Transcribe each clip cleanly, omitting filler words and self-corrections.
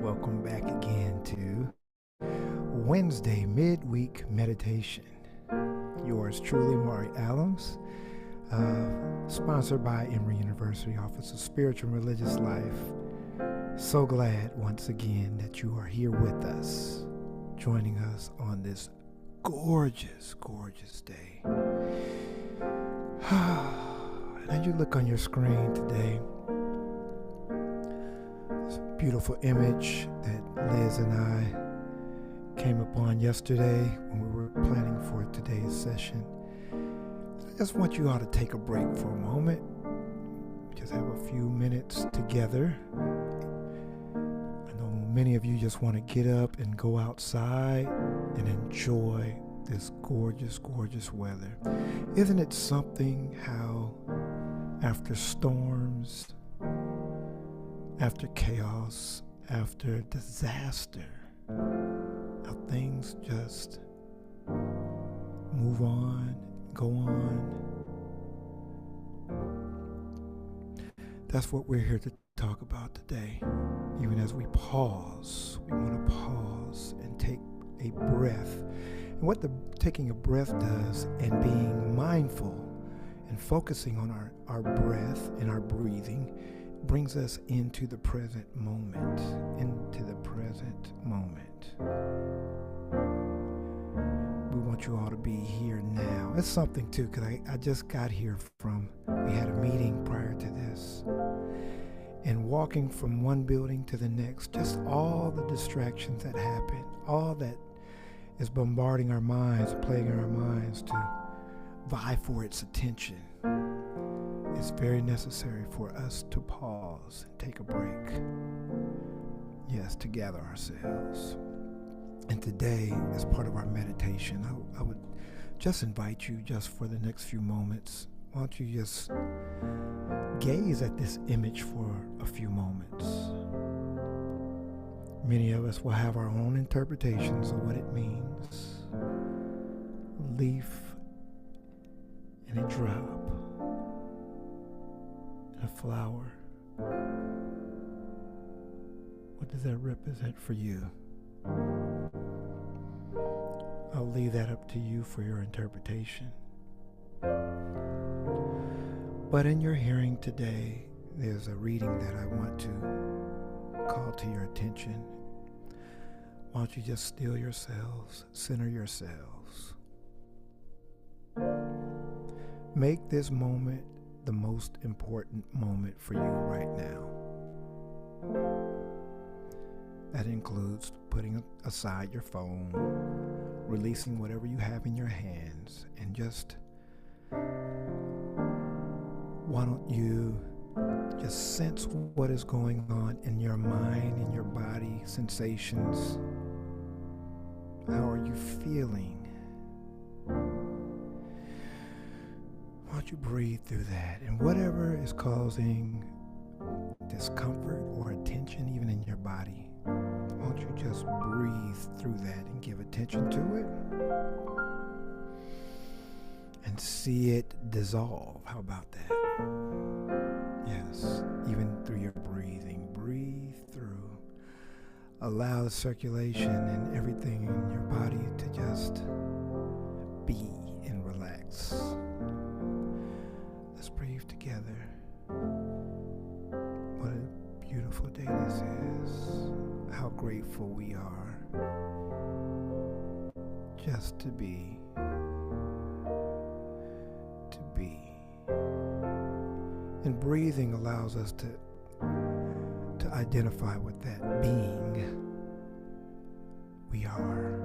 welcome back again to Wednesday Midweek Meditation. Yours truly, Maury Allums, sponsored by Emory University Office of Spiritual and Religious Life. So glad once again that you are here with us, joining us on this gorgeous, gorgeous day. And as you look on your screen today, this beautiful image that Liz and I came upon yesterday when we were planning for today's session. I just want you all to take a break for a moment. Just have a few minutes together. I know many of you just want to get up and go outside and enjoy this gorgeous, gorgeous weather. Isn't it something how after storms, after chaos, after disaster, how things just move on, go on? That's what we're here to talk about today. Even as we pause, we want to pause and take a breath. And what taking a breath does, and being mindful and focusing on our breath and our breathing, brings us into the present moment, We want you all to be here now. It's something too, because I just got here we had a meeting prior to this, and walking from one building to the next, just all the distractions that happen, all that is bombarding our minds, plaguing our minds to vie for its attention. It's very necessary for us to pause and take a break. Yes, to gather ourselves. And today, as part of our meditation, I would just invite you, just for the next few moments, why don't you just gaze at this image for a few moments. Many of us will have our own interpretations of what it means. A leaf and a drop and a flower. What does that represent for you? I'll leave that up to you for your interpretation. But in your hearing today, there's a reading that I want to call to your attention. Why don't you just still yourselves, center yourselves. Make this moment the most important moment for you right now. That includes putting aside your phone, releasing whatever you have in your hands, and just, why don't you just sense what is going on in your mind, in your body, sensations. How are you feeling? Why don't you breathe through that? And whatever is causing discomfort or tension even in your body, why don't you just breathe through that and give attention to it? And see it dissolve. How about that? Yes, even through your breathing. Breathe through. Allow the circulation and everything in your body to just be and relax. Let's breathe together. What a beautiful day this is. How grateful we are just to be. And breathing allows us to identify what that being we are.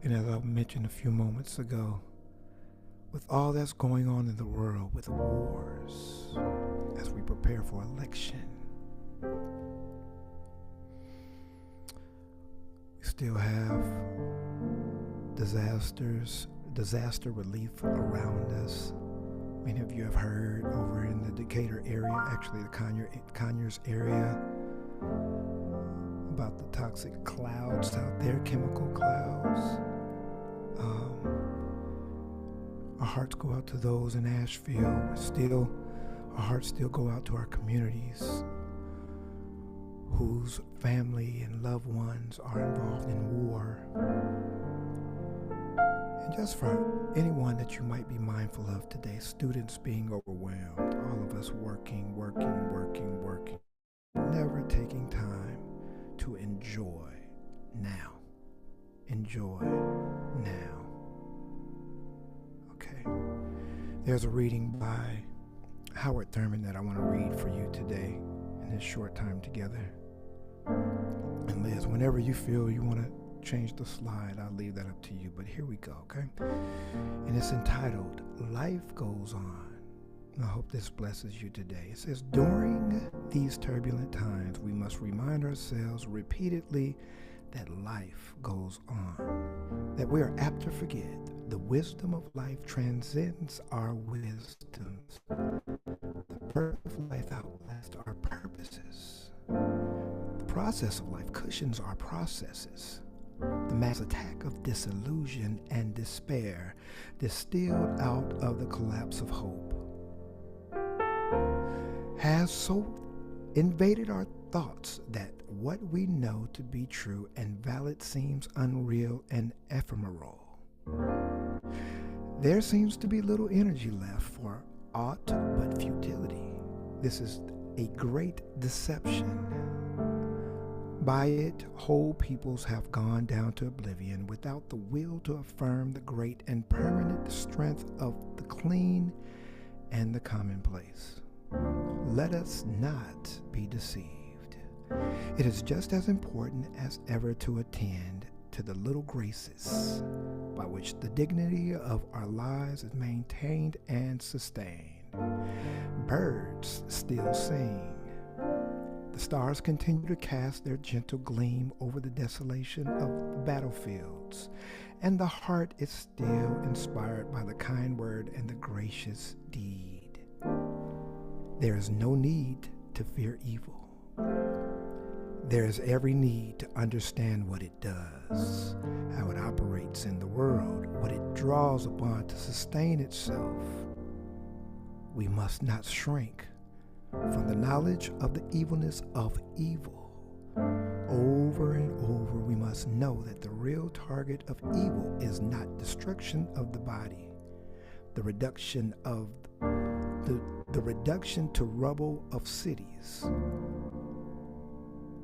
And as I mentioned a few moments ago, with all that's going on in the world, with wars, as we prepare for election, we still have disaster relief around us. Many of you have heard over in the Decatur area, actually the Conyers area, about the toxic clouds out there, chemical clouds. Our hearts go out to those in Asheville. Our hearts still go out to our communities whose family and loved ones are involved in war. And just for anyone that you might be mindful of today, students being overwhelmed, all of us working, never taking time to enjoy now. Enjoy now. Okay. There's a reading by Howard Thurman that I want to read for you today in this short time together. And Liz, whenever you feel you want to change the slide, I'll leave that up to you. But here we go, okay? And it's entitled, Life Goes On. I hope this blesses you today. It says, during these turbulent times, we must remind ourselves repeatedly that life goes on, that we are apt to forget the wisdom of life transcends our wisdoms. The purpose of life outlasts our purposes. The process of life cushions our processes. The mass attack of disillusion and despair distilled out of the collapse of hope has so invaded our thoughts that what we know to be true and valid seems unreal and ephemeral. There seems to be little energy left for aught but futility. This is a great deception. By it, whole peoples have gone down to oblivion without the will to affirm the great and permanent strength of the clean and the commonplace. Let us not be deceived. It is just as important as ever to attend to the little graces by which the dignity of our lives is maintained and sustained. Birds still sing. The stars continue to cast their gentle gleam over the desolation of the battlefields, and the heart is still inspired by the kind word and the gracious deed. There is no need to fear evil. There is every need to understand what it does, how it operates in the world, what it draws upon to sustain itself. We must not shrink from the knowledge of the evilness of evil. Over and over, we must know that the real target of evil is not destruction of the body, the reduction to rubble of cities.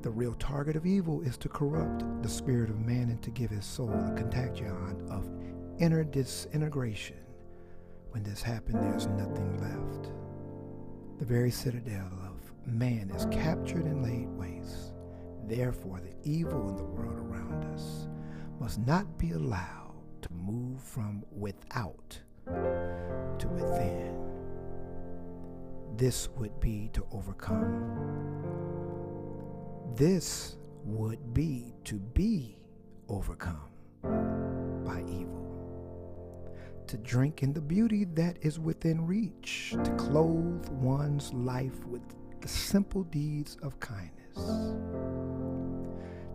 The real target of evil is to corrupt the spirit of man and to give his soul a contagion of inner disintegration. When this happens, there's nothing left. The very citadel of man is captured and laid waste. Therefore, the evil in the world around us must not be allowed to move from without to within. This would be to overcome. This would be to be overcome by evil. To drink in the beauty that is within reach, to clothe one's life with the simple deeds of kindness,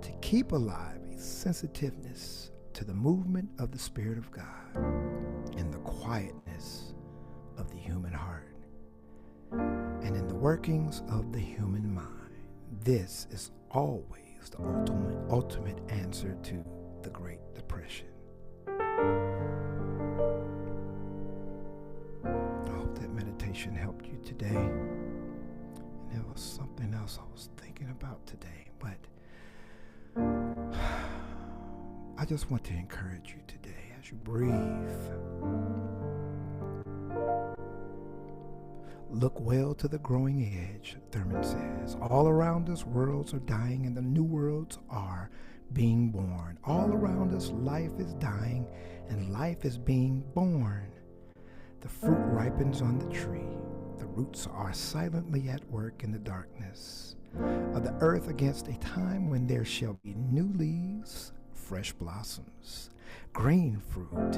to keep alive a sensitiveness to the movement of the Spirit of God in the quietness of the human heart and in the workings of the human mind. This is always the ultimate answer to the Great Depression. I hope that meditation helped you today. And there was something else I was thinking about today, but I just want to encourage you today as you breathe. Look well to the growing edge, Thurman says. All around us, worlds are dying and the new worlds are being born. All around us, life is dying and life is being born. The fruit ripens on the tree. The roots are silently at work in the darkness of the earth against a time when there shall be new leaves, fresh blossoms, green fruit,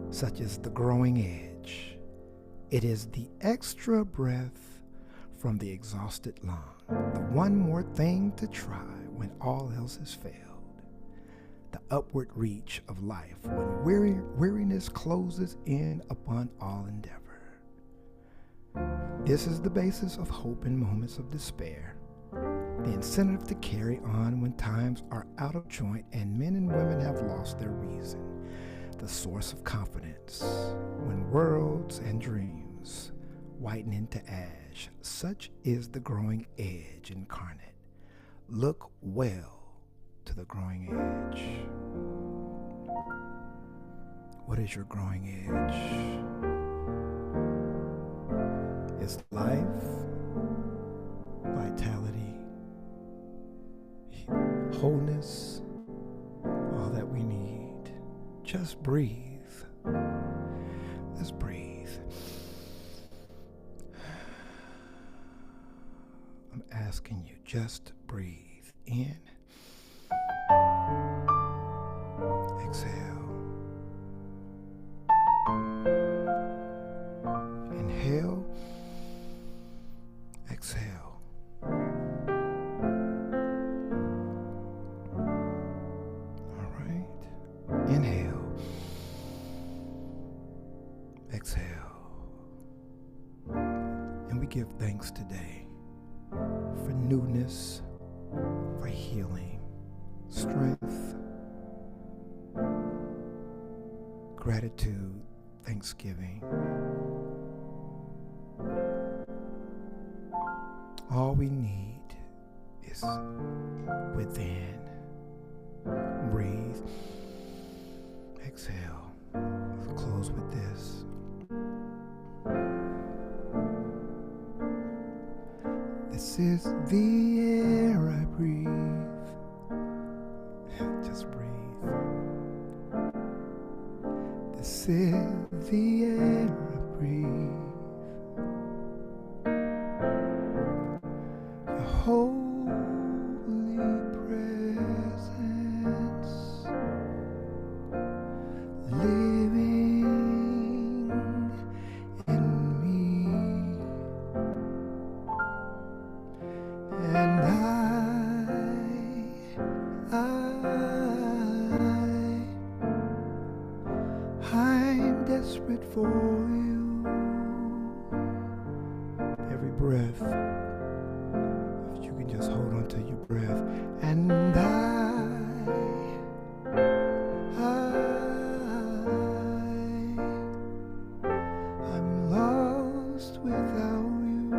such as the growing edge. It is the extra breath from the exhausted lung, the one more thing to try when all else has failed, the upward reach of life when weariness closes in upon all endeavor. This is the basis of hope in moments of despair, the incentive to carry on when times are out of joint and men and women have lost their reason, the source of confidence when worlds and dreams whiten into ash. Such is the growing edge incarnate. Look well to the growing edge. What is your growing edge? It's life, vitality, wholeness, all that we need. Just breathe. Let's breathe. I'm asking you, just breathe in, exhale, inhale, exhale. All right. Inhale, exhale. And we give thanks today for newness, for healing, strength, gratitude, thanksgiving. All we need is within. Breathe. Exhale. Let's close with this. This is the air I breathe. Just breathe. This is the air I breathe. Your holy presence living in me, and I'm desperate for you. Every breath, if you can just hold on to your breath, and I'm lost without you.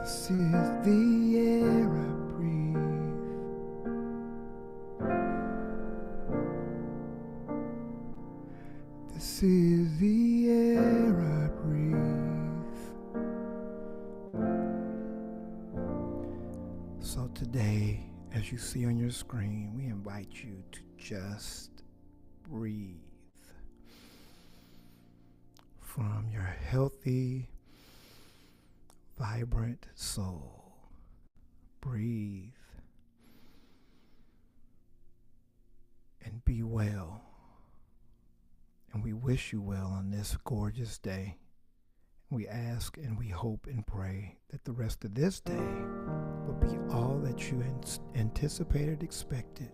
This is the air I breathe. This is the air I breathe. So today, as you see on your screen, we invite you to just breathe from your healthy, vibrant soul. Breathe and be well. And we wish you well on this gorgeous day. We ask and we hope and pray that the rest of this day will be all that you anticipated, expected,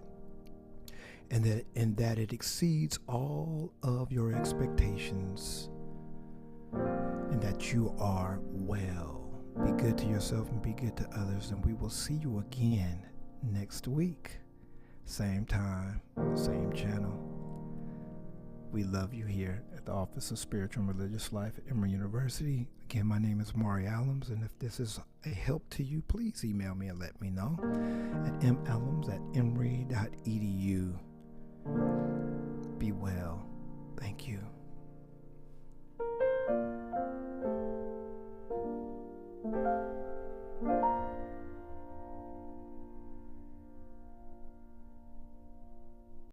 and that it exceeds all of your expectations, and that you are well. Be good to yourself and be good to others, and we will see you again next week. Same time, same channel. We love you here at the Office of Spiritual and Religious Life at Emory University. Again, my name is Maury Allums, and if this is a help to you, please email me and let me know at mallums@emory.edu. Be well. Thank you.